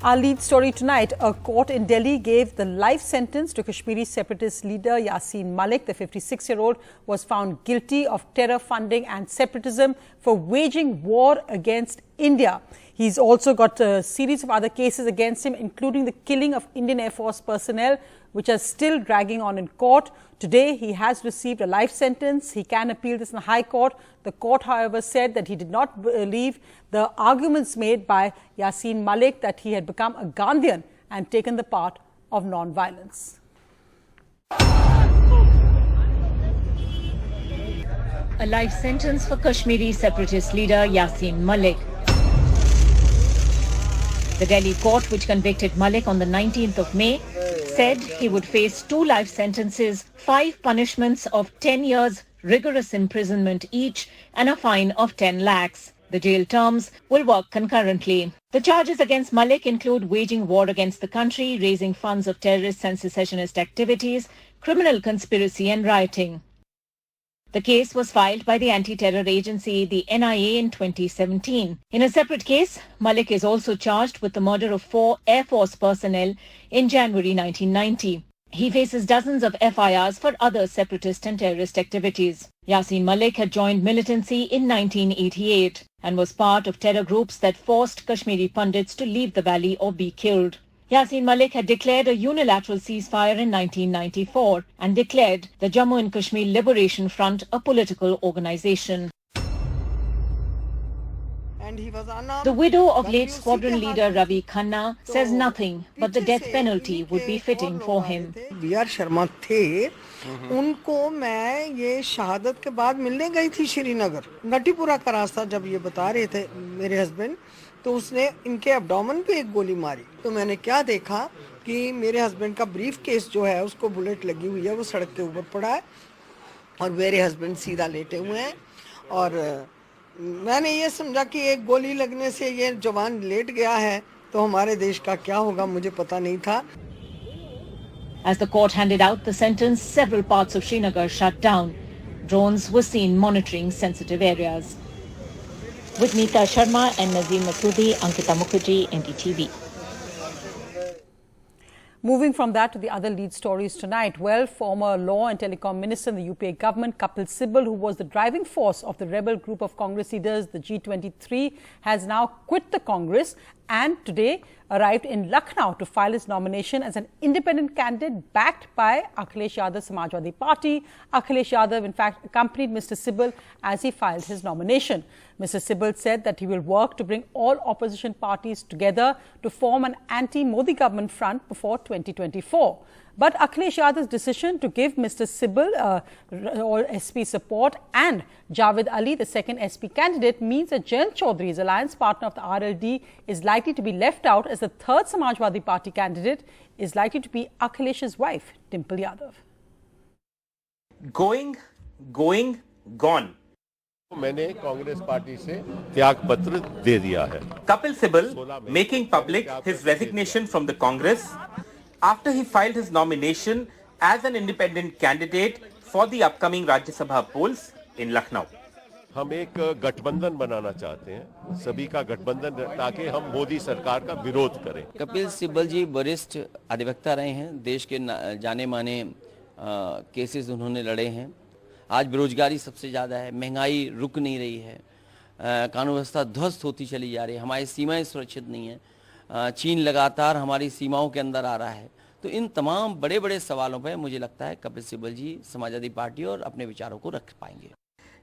Our lead story tonight, a court in Delhi gave the life sentence to Kashmiri separatist leader Yasin Malik. The 56-year-old was found guilty of terror funding and separatism for waging war against India. He's also got a series of other cases against him, including the killing of Indian Air Force personnel, which are still dragging on in court. Today, he has received a life sentence. He can appeal this in the High Court. The court, however, said that he did not believe the arguments made by Yasin Malik that he had become a Gandhian and taken the part of non-violence. A life sentence for Kashmiri separatist leader Yasin Malik. The Delhi court, which convicted Malik on the 19th of May, said he would face 2 life sentences, 5 punishments of 10 years rigorous imprisonment each and a fine of 10 lakhs. The jail terms will work concurrently. The charges against Malik include waging war against the country, raising funds of terrorist and secessionist activities, criminal conspiracy and rioting. The case was filed by the anti-terror agency, the NIA, in 2017. In a separate case, Malik is also charged with the murder of 4 Air Force personnel in January 1990. He faces dozens of FIRs for other separatist and terrorist activities. Yasin Malik had joined militancy in 1988 and was part of terror groups that forced Kashmiri Pandits to leave the valley or be killed. Yasin Malik had declared a unilateral ceasefire in 1994 and declared the Jammu and Kashmir Liberation Front a political organization. The widow of late squadron leader Ravi Khanna says nothing but the death penalty would be fitting for him. VR Sharma थे, उनको मैं ये शहादत के बाद मिलने गई थी श्रीनगर, नटीपुरा का रास्ता जब ये बता रहे थे मेरे हस्बैंड, तो उसने इनके एब्डोमेन पे एक गोली मारी. तो मैंने क्या देखा कि मेरे हस्बैंड का ब्रीफ केस जो है उसको बुलेट लगी हुई है, वो सड़क के ऊपर पड़ा है और मेरे हस्बैंड सीधा लेटे हुए हैं. और मैंने ये समझा कि एक गोली लगने से ये जवान लेट गया है, तो हमारे देश का क्या होगा मुझे पता नहीं था. As the court handed out the sentence, several parts of Srinagar shut down. Drones were seen monitoring sensitive areas. With Neeta Sharma and Nazim Masoodi, Ankita Mukherjee, NDTV. Moving from that to the other lead stories tonight. Well, former Law and Telecom Minister in the UPA government, Kapil Sibal, who was the driving force of the rebel group of Congress leaders, the G23, has now quit the Congress and today arrived in Lucknow to file his nomination as an independent candidate backed by Akhilesh Yadav Samajwadi Party. Akhilesh Yadav, in fact, accompanied Mr. Sibal as he filed his nomination. Mr. Sibal said that he will work to bring all opposition parties together to form an anti-Modi government front before 2024. But Akhilesh Yadav's decision to give Mr. Sibal or SP support and Javed Ali, the second SP candidate, means that Jayant Chaudhry's alliance partner of the RLD is likely to be left out, as the third Samajwadi Party candidate is likely to be Akhilesh's wife, Dimple Yadav. Going, gone. मैंने Congress party से त्याग पत्र दे दिया है. Kapil Sibal making public his resignation from the Congress after he filed his nomination as an independent candidate for the upcoming Rajya Sabha polls in Lucknow. हम एक गठबंधन बनाना चाहते हैं, सभी का गठबंधन, ताकि हम मोदी सरकार का विरोध करें. कपिल सिब्बल जी वरिष्ठ अधिवक्ता रहे हैं, देश के जाने माने केसेस उन्होंने लड़े हैं. आज बेरोजगारी सबसे ज़्यादा है, महंगाई रुक नहीं रही है, कानून व्यवस्था ध्वस्त होती चली जा रही है, हमारी सीमाएं सुरक्षित नहीं है, चीन लगातार हमारी सीमाओं के अंदर आ रहा है. तो इन तमाम बड़े बड़े सवालों पर मुझे लगता है कपिल सिब्बल जी समाजवादी पार्टी और अपने विचारों को रख पाएंगे.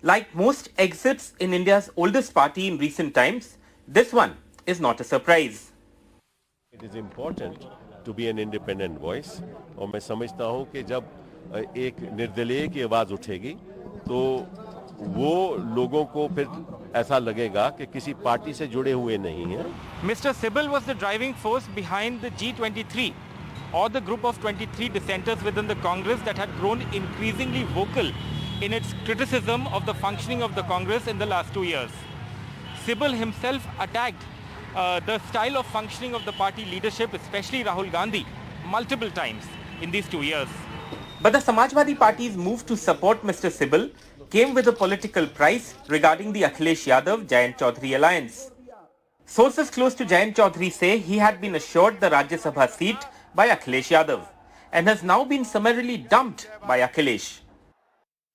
Like most exits in India's oldest party in recent times, this one is not a surprise. It is important to be an independent voice. और मैं समझता हूँ कि जब एक निर्दलीय की आवाज उठेगी तो वो लोगों को फिर ऐसा लगेगा कि किसी पार्टी से जुड़े हुए नहीं हैं. Mr. Sibal was the driving force behind the G23, or the group of 23 dissenters within the Congress that had grown increasingly vocal in its criticism of the functioning of the Congress in the last 2 years. Sibal himself attacked the style of functioning of the party leadership, especially Rahul Gandhi, multiple times in these 2 years. But the Samajwadi Party's move to support Mr. Sibal came with a political price regarding the Akhilesh Yadav-Jayant Chaudhry alliance. Sources close to Jayant Chaudhary say he had been assured the Rajya Sabha seat by Akhilesh Yadav and has now been summarily dumped by Akhilesh.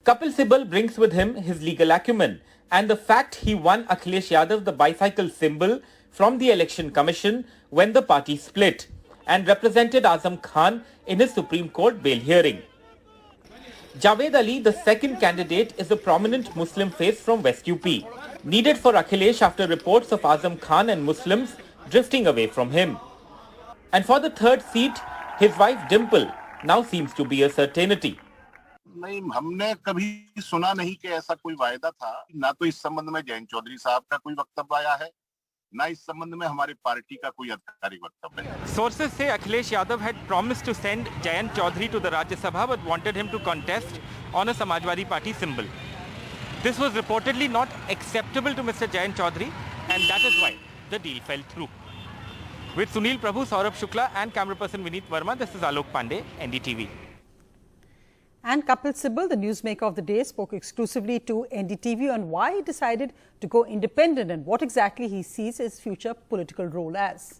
Kapil Sibal brings with him his legal acumen and the fact he won Akhilesh Yadav the bicycle symbol from the Election Commission when the party split and represented Azam Khan in his Supreme Court bail hearing. Javed Ali, the second candidate, is a prominent Muslim face from West UP, needed for Akhilesh after reports of Azam Khan and Muslims drifting away from him. And for the third seat, his wife Dimple now seems to be a certainty. नहीं, हमने कभी सुना नहीं कि ऐसा कोई वायदा था। ना तो इस संबंध में जयंत चौधरी साहब का कोई वक्तव्य आया है, ना इस संबंध में हमारी पार्टी का कोई आधिकारिक वक्तव्य है। Sources say Akhilesh Yadav had promised to send Jayant Chaudhary to the Rajya Sabha but wanted him to contest on a Samajwadi Party symbol. This was reportedly not acceptable to Mr. Jayant Chaudhary and that is why the deal fell through. With Sunil Prabhu, Saurabh Shukla and camera person Vineet Verma, this is Alok Pandey, NDTV. And Kapil Sibal, the newsmaker of the day, spoke exclusively to NDTV on why he decided to go independent and what exactly he sees his future political role as.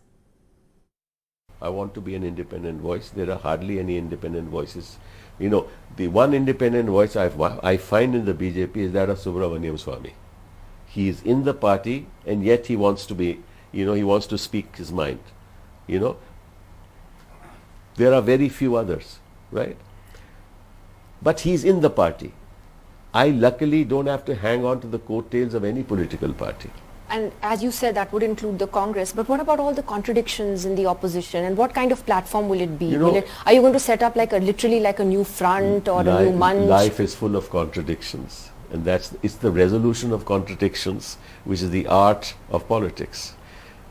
I want to be an independent voice. There are hardly any independent voices. You know, the one independent voice I find in the BJP is that of Subramaniam Swamy. He is in the party and yet he wants to be, he wants to speak his mind. There are very few others, right? But he's in the party. I luckily don't have to hang on to the coattails of any political party. And as you said, that would include the Congress. But what about all the contradictions in the opposition? And what kind of platform will it be? Are you going to set up literally like a new front or a new munch? Life is full of contradictions. And it's the resolution of contradictions, which is the art of politics.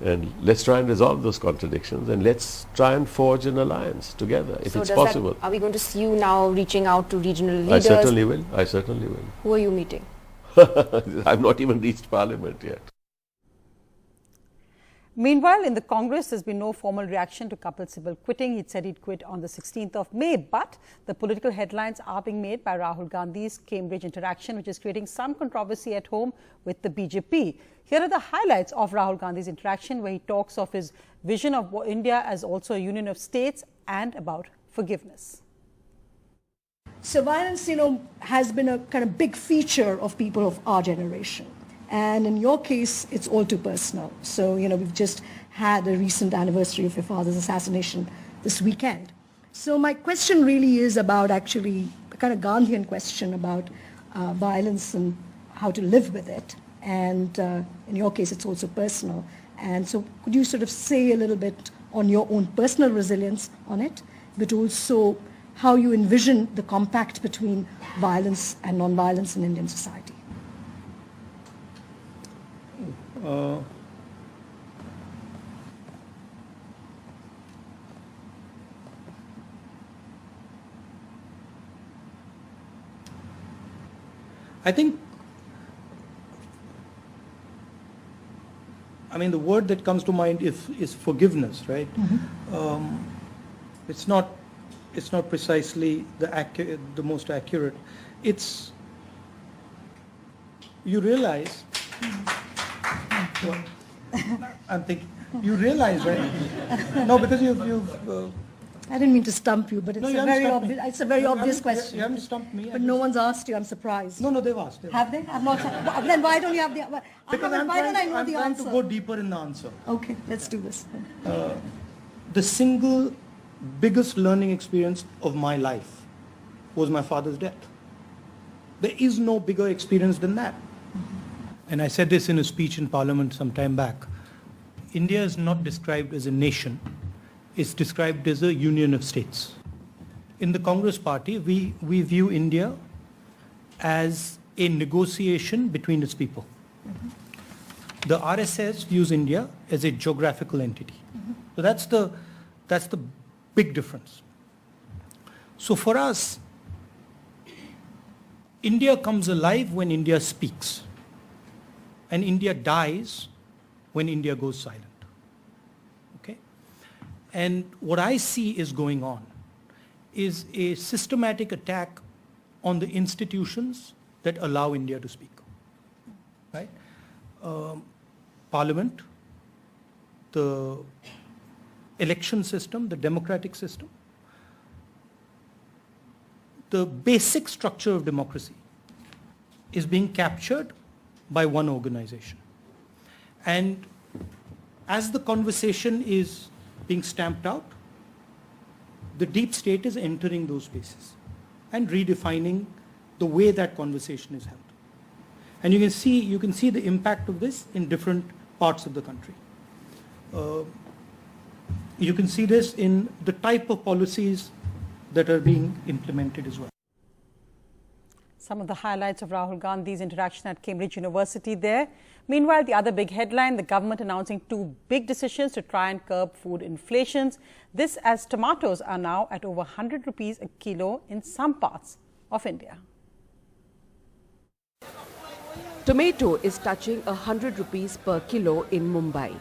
And let's try and resolve those contradictions and let's try and forge an alliance together if it's possible. Are we going to see you now reaching out to regional leaders? I certainly will. I certainly will. Who are you meeting? I've not even reached Parliament yet. Meanwhile, in the Congress, there's been no formal reaction to Kapil Sibal quitting. He'd said he'd quit on the 16th of May, but the political headlines are being made by Rahul Gandhi's Cambridge interaction, which is creating some controversy at home with the BJP. Here are the highlights of Rahul Gandhi's interaction, where he talks of his vision of India as also a union of states and about forgiveness. So violence, has been a kind of big feature of people of our generation. And in your case, it's all too personal. So, we've just had a recent anniversary of your father's assassination this weekend. So my question really is about actually a kind of Gandhian question about violence and how to live with it. And in your case, it's also personal. And so could you sort of say a little bit on your own personal resilience on it, but also how you envision the compact between violence and non-violence in Indian society? The word that comes to mind is forgiveness, right? Mm-hmm. It's not precisely the most accurate. It's you realize. Well, I'm thinking you realize, right? No, because you've. I didn't mean to stump you, but it's a very obvious question. You haven't stumped me. But no one's asked you. I'm surprised. No, they've asked. Have they? I've not. Then why don't you have the? Because I'm trying to go deeper in the answer. Okay, let's do this. The single biggest learning experience of my life was my father's death. There is no bigger experience than that. Mm-hmm. And I said this in a speech in Parliament some time back. India is not described as a nation. It's described as a union of states. In the Congress party, we view India as a negotiation between its people. Mm-hmm. The RSS views India as a geographical entity. Mm-hmm. So that's the big difference. So for us, India comes alive when India speaks, and India dies when India goes silent. Okay? And what I see is going on is a systematic attack on the institutions that allow India to speak. Right? Parliament, the election system, the democratic system, the basic structure of democracy is being captured by one organization. And as the conversation is being stamped out, the deep state is entering those spaces and redefining the way that conversation is held. And you can see the impact of this in different parts of the country. You can see this in the type of policies that are being implemented as well. Some of the highlights of Rahul Gandhi's interaction at Cambridge University there. Meanwhile, the other big headline, the government announcing two big decisions to try and curb food inflations. This as tomatoes are now at over 100 rupees a kilo in some parts of India. Tomato is touching 100 rupees per kilo in Mumbai.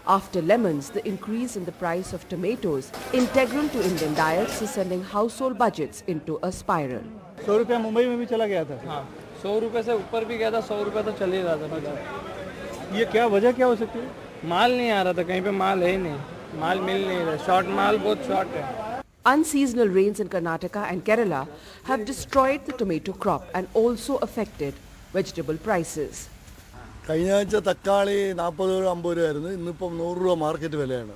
After lemons, the increase in the price of tomatoes, integral to Indian diets, is sending household budgets into a spiral. 100 रुपया मुंबई में भी चला गया था। हाँ, 100 रुपये से ऊपर भी गया था, 100 रुपये तो चल ही रहा था। ये क्या वजह क्या हो सकती है? माल नहीं आ रहा था, कहीं पे माल है ही नहीं, माल मिल नहीं रहा, शॉर्ट माल बहुत शॉर्ट है। Unseasonal rains in Karnataka and Kerala have destroyed the tomato crop and also affected vegetable prices. കഴിഞ്ഞ ആഴ്ച തക്കാളി 40 രൂപ 50 രൂപയായിരുന്നു, ഇന്നിപ്പം 100 രൂപ മാർക്കറ്റ് വിലയാണ്.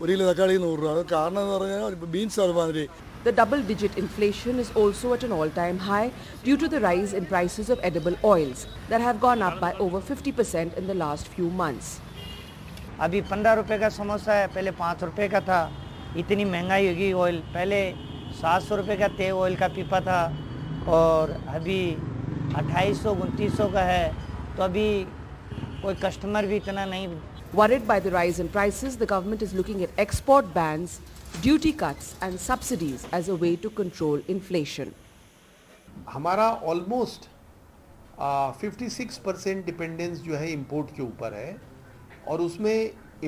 ഒരു കിലോ തക്കാളി 100 രൂപ. അത് കാരണം എന്ന് പറഞ്ഞാൽ ബീൻസ് അതുമാതിരി. The double-digit inflation is also at an all-time high due to the rise in prices of edible oils that have gone up by over 50% in the last few months. अभी 15 रुपए का समोसा है, पहले 5 रुपए का था. इतनी महंगाई होगी ऑयल, पहले 700 रुपए का तेल ऑयल का पीपा था और अभी 2800-2900 का है, तो अभी कोई कस्टमर भी इतना नहीं. Worried by the rise in prices, the government is looking at export bans, duty cuts and subsidies as a way to control inflation. हमारा ऑलमोस्ट 56% डिपेंडेंस जो है इंपोर्ट के ऊपर है और उसमें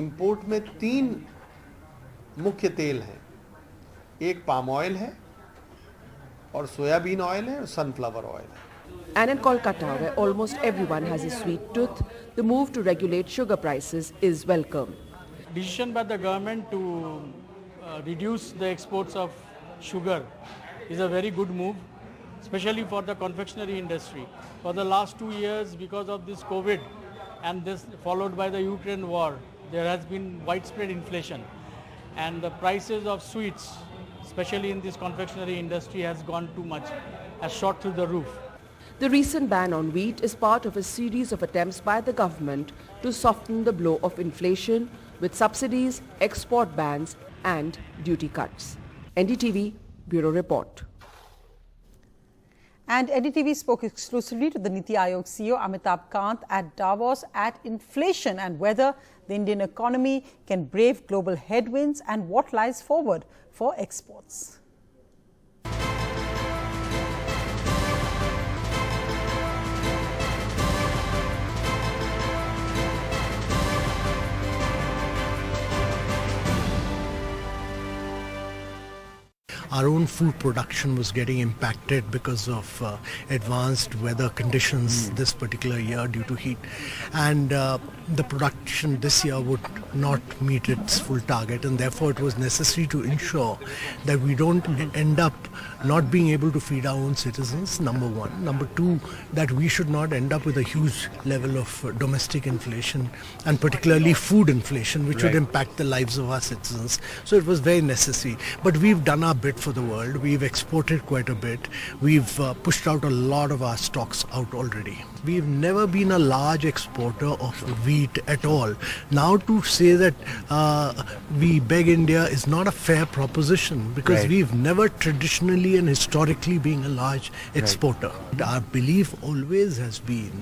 इंपोर्ट में 3 मुख्य तेल हैं. एक पाम ऑयल है और सोयाबीन ऑयल है और सनफ्लावर ऑयल है. And in Kolkata, where almost everyone has a sweet tooth, the move to regulate sugar prices is welcome. Decision by the government to reduce the exports of sugar is a very good move, especially for the confectionery industry. For the last 2 years, because of this COVID and this followed by the Ukraine war, there has been widespread inflation and the prices of sweets, especially in this confectionery industry, has gone too much, has shot through the roof. The recent ban on wheat is part of a series of attempts by the government to soften the blow of inflation with subsidies, export bans and duty cuts. NDTV Bureau Report. And NDTV spoke exclusively to the Niti Aayog CEO Amitabh Kant at Davos at inflation and whether the Indian economy can brave global headwinds and what lies forward for exports. Our own food production was getting impacted because of advanced weather conditions this particular year due to heat, and the production this year would not meet its full target, and therefore it was necessary to ensure that we don't end up not being able to feed our own citizens, number one. Number two, that we should not end up with a huge level of domestic inflation, and particularly food inflation, which would impact the lives of our citizens. So it was very necessary. But we've done our bit for the world. We've exported quite a bit. We've pushed out a lot of our stocks out already. We've never been a large exporter of wheat at all. Now to say that we beg India is not a fair proposition, because we've never traditionally and historically been a large exporter. Our belief always has been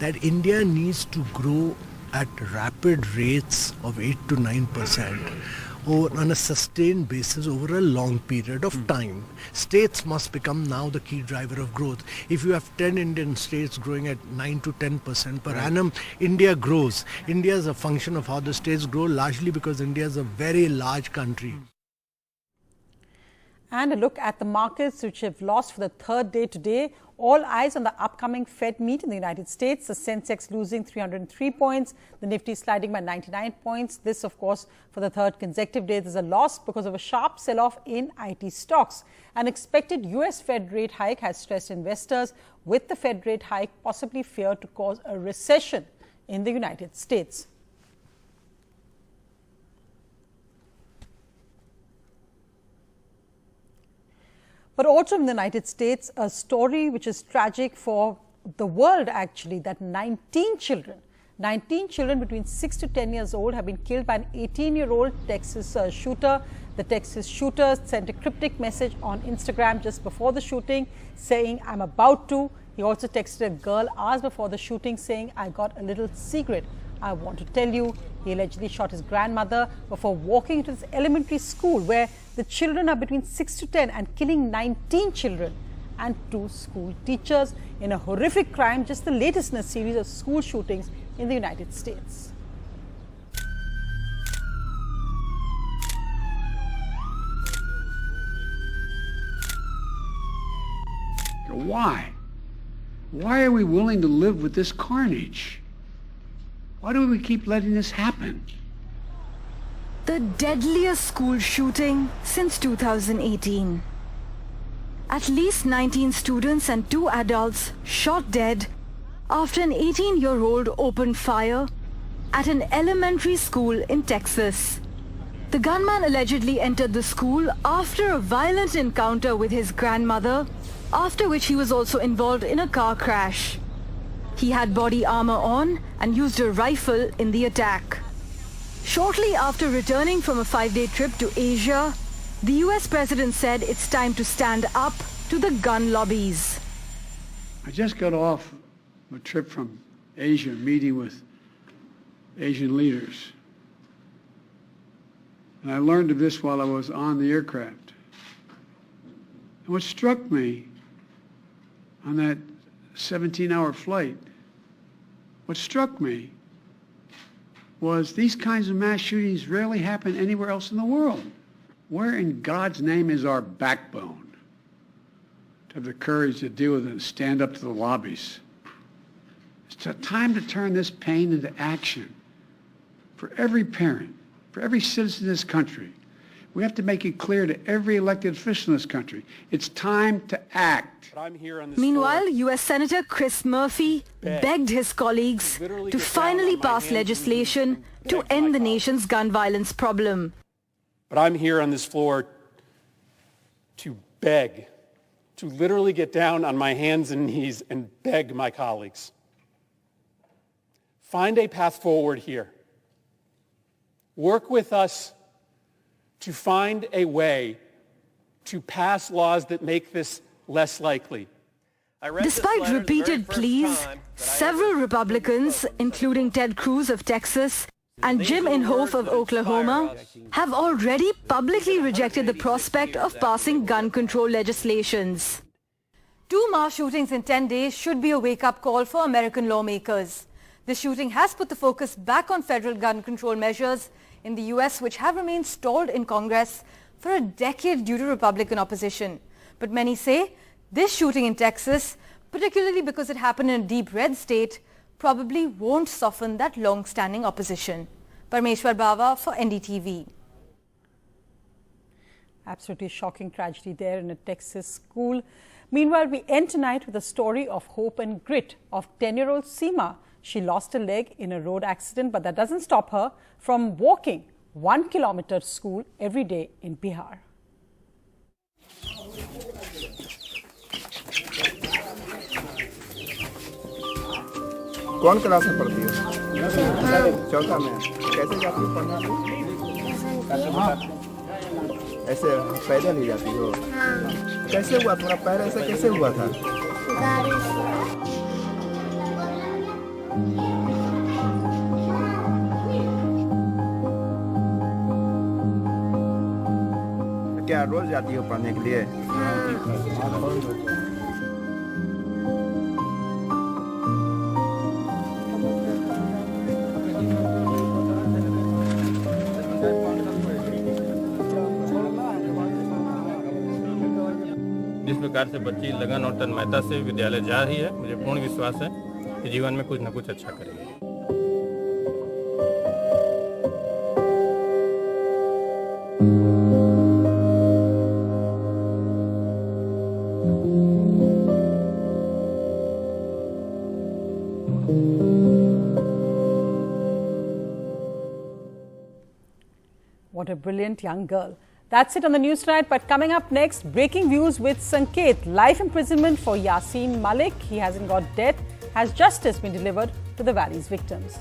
that India needs to grow at rapid rates of 8 to 9%. On a sustained basis over a long period of time. States must become now the key driver of growth. If you have 10 Indian states growing at 9 to 10% per annum, India grows. India is a function of how the states grow, largely because India is a very large country. And a look at the markets, which have lost for the third day today. All eyes on the upcoming Fed meet in the United States. The Sensex losing 303 points, the Nifty sliding by 99 points. This, of course, for the third consecutive day, there's a loss because of a sharp sell-off in IT stocks. An expected US Fed rate hike has stressed investors, with the Fed rate hike possibly feared to cause a recession in the United States. But also in the United States, a story which is tragic for the world actually, that 19 children between 6 to 10 years old have been killed by an 18-year-old Texas shooter. The Texas shooter sent a cryptic message on Instagram just before the shooting saying, "I'm about to." He also texted a girl hours before the shooting saying, "I got a little secret I want to tell you." He allegedly shot his grandmother before walking into this elementary school where the children are between 6 to 10 and killing 19 children and 2 school teachers in a horrific crime, just the latest in a series of school shootings in the United States. Why? Why are we willing to live with this carnage? Why do we keep letting this happen? The deadliest school shooting since 2018. At least 19 students and 2 adults shot dead after an 18-year-old opened fire at an elementary school in Texas. The gunman allegedly entered the school after a violent encounter with his grandmother, after which he was also involved in a car crash. He had body armor on and used a rifle in the attack. Shortly after returning from a 5-day trip to Asia, the US president said it's time to stand up to the gun lobbies. I just got off a trip from Asia, meeting with Asian leaders. And I learned of this while I was on the aircraft. And what struck me on that 17-hour flight, what struck me was these kinds of mass shootings rarely happen anywhere else in the world. Where in God's name is our backbone to have the courage to deal with it and stand up to the lobbies? It's a time to turn this pain into action for every parent, for every citizen in this country. We have to make it clear to every elected official in this country, it's time to act. Meanwhile, US Senator Chris Murphy begged his colleagues to finally pass legislation to end the nation's gun violence problem. But I'm here on this floor to beg, to literally get down on my hands and knees and beg my colleagues. Find a path forward here. Work with us to find a way to pass laws that make this less likely. Despite repeated pleas, several Republicans, including Ted Cruz of Texas and Jim Inhofe of Oklahoma, have already publicly rejected the prospect of passing gun control legislations. 2 mass shootings in 10 days should be a wake-up call for American lawmakers. This shooting has put the focus back on federal gun control measures in the US, which have remained stalled in Congress for a decade due to Republican opposition. But many say this shooting in Texas, particularly because it happened in a deep red state, probably won't soften that long-standing opposition. Parmeshwar Bava for NDTV. Absolutely shocking tragedy there in a Texas school. Meanwhile, we end tonight with a story of hope and grit of 10-year-old Seema. She lost a leg in a road accident, but that doesn't stop her from walking 1 kilometer to school every day in Bihar. कौन class में पढ़ती हो? चौथा में। कैसे जाती हो पढ़ने? ऐसे पैदल ही जाती हो? कैसे हुआ तुम्हारा पैर ऐसा कैसे हुआ था? क्या रोज जाती हो पढ़ने के लिए? जिस प्रकार से बच्ची लगन और तन्मयता से विद्यालय जा रही है, मुझे पूर्ण विश्वास है कि जीवन में कुछ न कुछ अच्छा करेगी। What a brilliant young girl. That's it on the news tonight. But coming up next, breaking news with Sanket. Life imprisonment for Yasin Malik. He hasn't got death. Has justice been delivered to the Valley's victims?